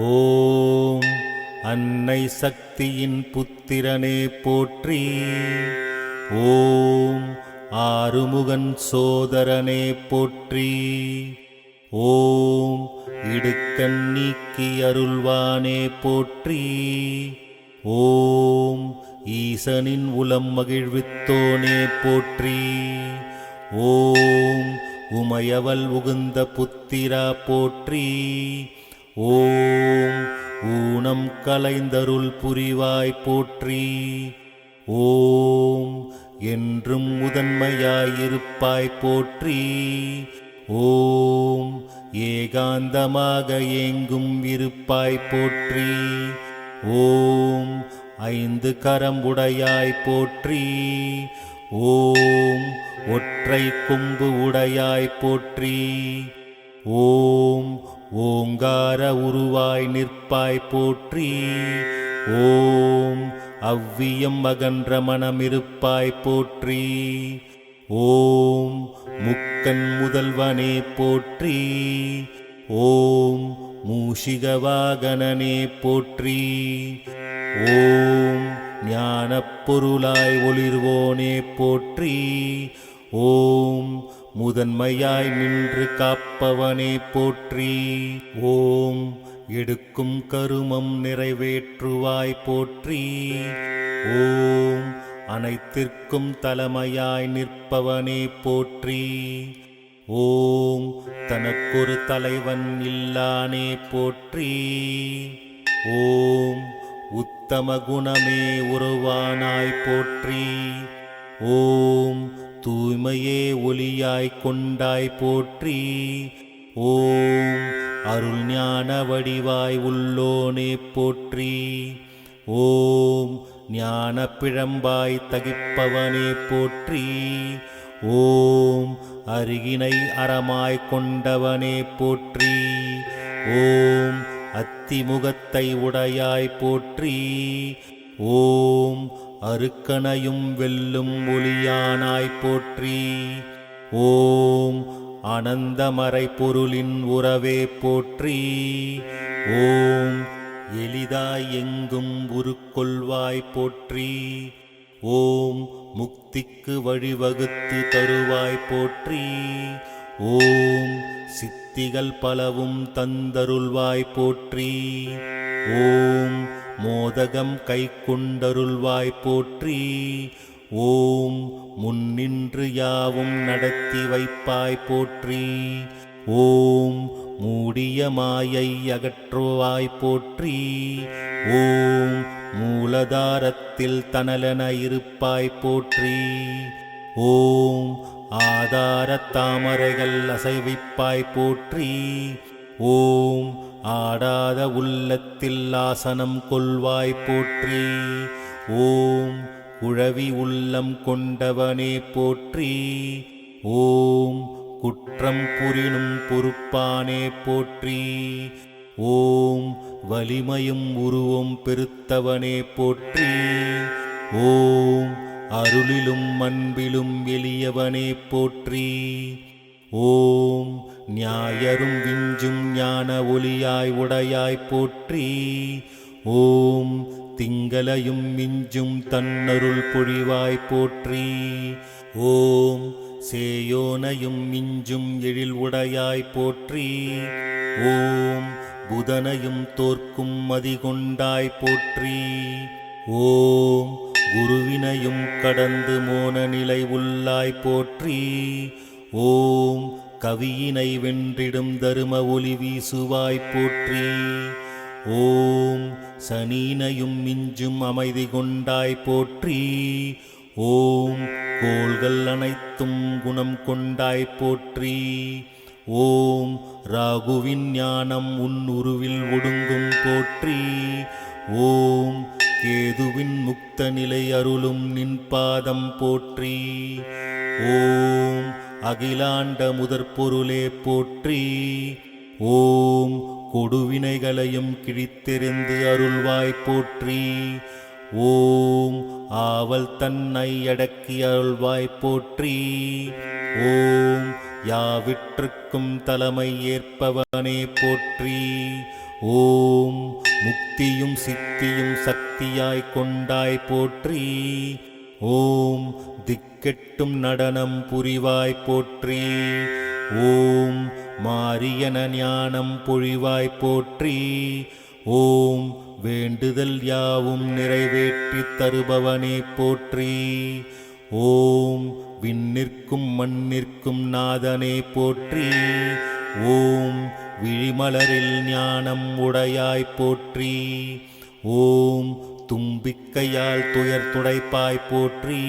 ஓம் அன்னை சக்தியின் புத்திரனே போற்றி. ஓம் ஆறுமுகன் சோதரனே போற்றி. ஓம் இடுக்கண் நீக்கி அருள்வானே போற்றி. ஓம் ஈசனின் உளம் மகிழ்வித்தோனே போற்றி. ஓம் உமையவள் உகுந்த புத்திரா போற்றி. ஓம் ஊனம் கலைந்தருள் புரிவாய் போற்றி. ஓம் என்றும் முதன்மையாயிருப்பாய் போற்றி. ஓம் ஏகாந்தமாக ஏங்கும் இருப்பாய் போற்றி. ஓம் ஐந்து கரம் உடையாய் போற்றி. ஓம் ஒற்றை கொம்பு உடையாய் போற்றி. ஓம் ஓங்கார உருவாய் நிற்பாய் போற்றி. ஓம் அவ்வியம் அகன்ற மனமிருப்பாய் போற்றி. ஓம் முக்கண் முதல்வனே போற்றி. ஓம் மூஷிகவாகனனே போற்றி. ஓம் ஞானப் பொருளாய் ஒளிர்வோனே போற்றி. ஓம் முதன்மையாய் நின்று காப்பவனே போற்றி. ஓம் எடுக்கும் கருமம் நிறைவேற்றுவாய் போற்றி. ஓம் அனைத்திற்கும் தலைமையாய் நிற்பவனே போற்றி. ஓம் தனக்கொரு தலைவன் இல்லானே போற்றி. ஓம் உத்தம குணமே உருவானாய் போற்றி. ஓம் தூய்மையே ஒளியாய் கொண்டாய் போற்றி. ஓம் அருள் ஞான வடிவாய் உள்ளோனே போற்றி. ஓம் ஞான பிழம்பாய் தகிப்பவனே போற்றி. ஓம் அருகினை அறமாய் கொண்டவனே போற்றி. ஓம் அத்திமுகத்தை உடையாய் போற்றி. ஓம் அருக்கனையும் வெல்லும் ஒளியானாய் போற்றி. ஓம் அனந்தமறை பொருளின் உறவே போற்றி. ஓம் எளிதாய் எங்கும் உருக்கொள்வாய் போற்றி. ஓம் முக்திக்கு வழிவகுத்து தருவாய் போற்றி. ஓம் சித்திகள் பலவும் தந்தருள்வாய் போற்றி. ஓம் மோதகம் கை கொண்டருள்வாய் போற்றி. ஓம் முன்னின்று யாவும் நடத்தி வைப்பாய் போற்றி. ஓம் மூடிய மாயை அகற்றுவாய் போற்றி. ஓம் மூலதாரத்தில் தனலென இருப்பாய் போற்றி. ஓம் ஆதார தாமரைகள் அசைவிப்பாய் போற்றி. ஓம் ஆடாத உள்ளத்தில் ஆசனம் கொள்வாய் போற்றி. ஓம் குழவி உள்ளம் கொண்டவனே போற்றி. ஓம் குற்றம் புரினும் பொறுப்பானே போற்றி. ஓம் வலிமையும் உருவம் பெருத்தவனே போற்றி. ஓம் அருளிலும் அன்பிலும் எளியவனே போற்றி. ஓம் ஞாயரும் விஞ்சும் ஞான ஒளியாய் உடையாய் போற்றி. ஓம் திங்களையும் மிஞ்சும் தன்னருள் பொழிவாய் போற்றி. ஓம் சேயோனையும் மிஞ்சும் எழில் உடையாய் போற்றி. ஓம் புதனையும் தோற்கும் மதிகொண்டாய் போற்றி. ஓம் குருவினையும் கடந்து மோன நிலை உள்ளாய் போற்றி. ஓம் கவியினை வென்றிடும் தரும ஒளி வீசுவாய் போற்றி. ஓம் சனீனையும் மிஞ்சும் அமைதி கொண்டாய் போற்றி. ஓம் கோள்கள் அனைத்தும் குணம் கொண்டாய் போற்றி. ஓம் ராகுவின் ஞானம் உன் உருவில் ஒடுங்கும் போற்றி. ஓம் கேதுவின் முக்த நிலை அருளும் நின் பாதம் போற்றி. ஓம் அகிலாண்ட முதற்பொருளே போற்றி. ஓம் கொடுவினைகளையும் கிழித்தெறிந்து அருள்வாய் போற்றி. ஓம் ஆவல் தன்னை அடக்கி அருள்வாய் போற்றி. ஓம் யாவிற்றுக்கும் தலைமை ஏற்பவனே போற்றி. ஓம் முக்தியும் சித்தியும் சக்தியாய் கொண்டாய் போற்றி. ஓம் திக்கெட்டும் நடனம் புரிவாய் போற்றி. ஓம் மாரியன ஞானம் பொழிவாய் போற்றி. ஓம் வேண்டுதல் யாவும் நிறைவேற்றித் தருபவனே போற்றி. ஓம் விண்ணிற்கும் மண்ணிற்கும் நாதனே போற்றி. ஓம் விழிமலரில் ஞானம் உடையாய் போற்றி. ஓம் தும்பிக்கையால் துயர் துடைப்பாய் போற்றி.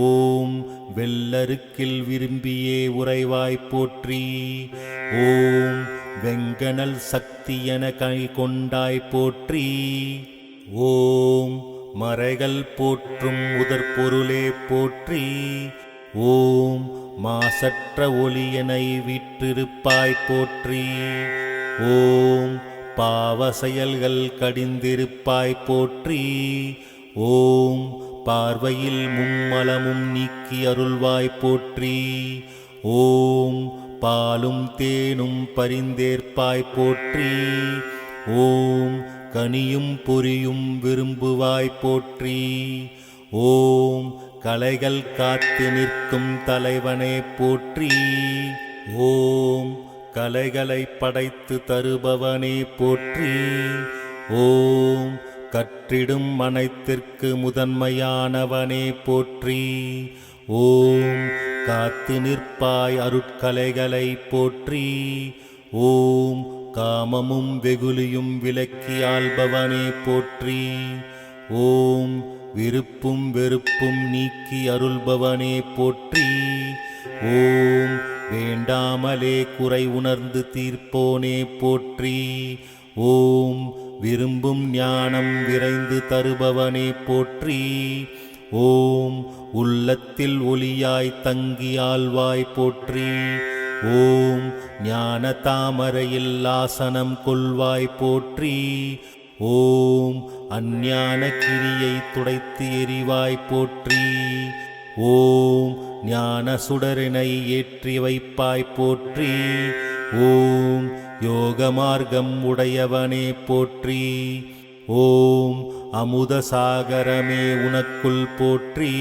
ஓம் வெள்ளருக்கில் விரும்பியே உறைவாய் போற்றி. ஓம் வெங்கனல் சக்தி என கை கொண்டாய் போற்றி. ஓம் மறைகள் போற்றும் முதற்பொருளே போற்றி. ஓம் மாசற்ற ஒளியனை வீற்றிருப்பாய் போற்றி. ஓம் பாவ செயல்கள் கடிந்திருப்பாய் போற்றி. ஓம் பார்வையில் மும்மலமும் நீக்கி அருள்வாய் போற்றி. ஓம் பாலும் தேனும் பரிந்தேற்பாய் போற்றி. ஓம் கனியும் பொரியும் விரும்புவாய் போற்றி. ஓம் கலைகள் காத்து நிற்கும் தலைவனே போற்றி. ஓம் கலைகளை படைத்து தருபவனே போற்றி. ஓம் கற்றிடும் அனைத்திற்கு முதன்மையானவனே போற்றி. ஓம் காத்து நிற்பாய் அருட்கலைகளை போற்றி. ஓம் காமமும் வெகுளியும் விலக்கி ஆள்பவனே போற்றி. ஓம் விருப்பும் வெறுப்பும் நீக்கி அருள்பவனே போற்றி. ஓம் வேண்டாமலே குறை உணர்ந்து தீர்ப்போனே போற்றி. ஓம் விரும்பும் ஞானம் விரைந்து தருபவனே போற்றி. ஓம் உள்ளத்தில் ஒளியாய் தங்கி ஆழ்வாய் போற்றி. ஓம் ஞான தாமரையில் ஆசனம் கொள்வாய் போற்றி. ஓம் அஞ்ஞான கிரியை துடைத்து எறிவாய் போற்றி. ஓம் ஞான சுடரினை ஏற்றி வைப்பாய் போற்றி. ஓம் யோக மார்க்கம் உடையவனே போற்றி. ஓம் அமுத சாகரமே உனக்குள் போற்றி.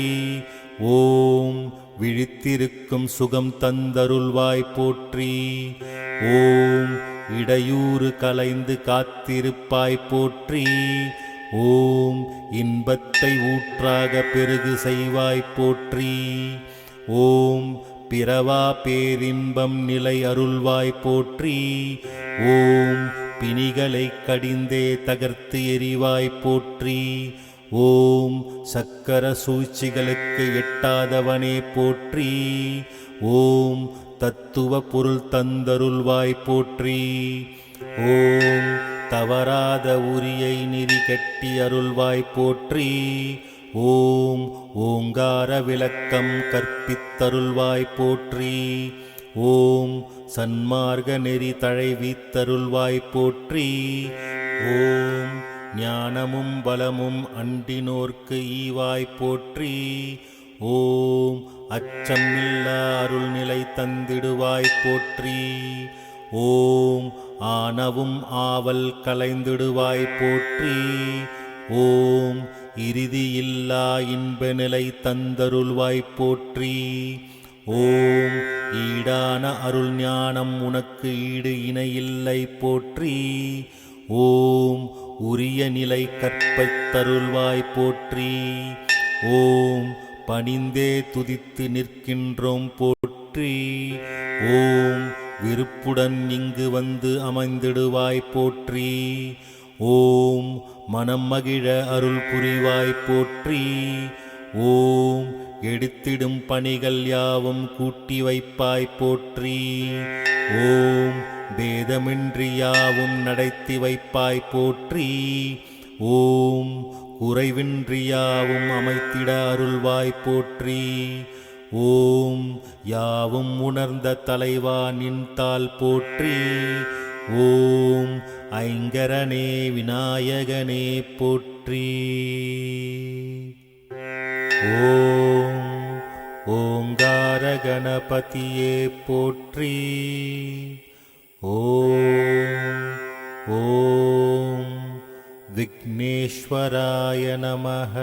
ஓம் விழித்திருக்கும் சுகம் தந்தருள்வாய் போற்றி. ஓம் இடையூறு கலைந்து காத்திருப்பாய் போற்றி. ஓம் இன்பத்தை ஊற்றாக பெருகு செய்வாய் போற்றி. ஓம் பிறவா பேரின்பம் நிலை அருள்வாய் போற்றி. ஓம் பிணிகளை கடிந்தே தகர்த்து எறிவாய் போற்றி. ஓம் சக்கர சூழ்ச்சிகளுக்கு எட்டாதவனே போற்றி. ஓம் தத்துவ பொருள் தந்தருள்வாய் போற்றி. ஓம் தவறாத உரியை நெறி கட்டி அருள்வாய் போற்றி. ஓம் ஓங்கார விளக்கம் கற்பித்தருள்வாய் போற்றி. ஓம் சன்மார்க்க நெறி தழைவித்தருள்வாய் போற்றி. ஓம் ஞானமும் பலமும் அண்டினோர்க்கு ஈவாய் போற்றி. ஓம் அச்சமில்லா அருள்நிலை தந்திடுவாய் போற்றி. ஓம் ஆனவும் ஆவல் கலைந்திடுவாய் போற்றி. ஓம் இறுதியில்லா இன்ப நிலை தந்தருள்வாய் போற்றி. ஓம் ஈடான அருள் ஞானம் உனக்கு ஈடு இணையில்லை போற்றி. ஓம் உரிய நிலை கற்பைத் தருள்வாய் போற்றி. ஓம் பணிந்தே துதித்து நிற்கின்றோம் போற்றி. ஓம் விருப்புடன் இங்கு வந்து அமைந்திடுவாய் போற்றி. ஓம் மனம் மகிழ அருள் புரிவாய் போற்றி. ஓம் எடுத்திடும் பணிகள் யாவும் கூட்டி வைப்பாய் போற்றி. ஓம் பேதமின்றி யாவும் நடத்தி வைப்பாய் போற்றி. ஓம் குறைவின்றி யாவும் அமைத்திட அருள்வாய் போற்றி. ஓம் யாவும் உணர்ந்த தலைவா நின்றால் போற்றி. ஓம் ஐங்கரனே விநாயகனே போற்றி. ஓம் ஓங்கார கணபதியே போற்றி. ஓம் ஓம் விக்னேஸ்வராய நமः.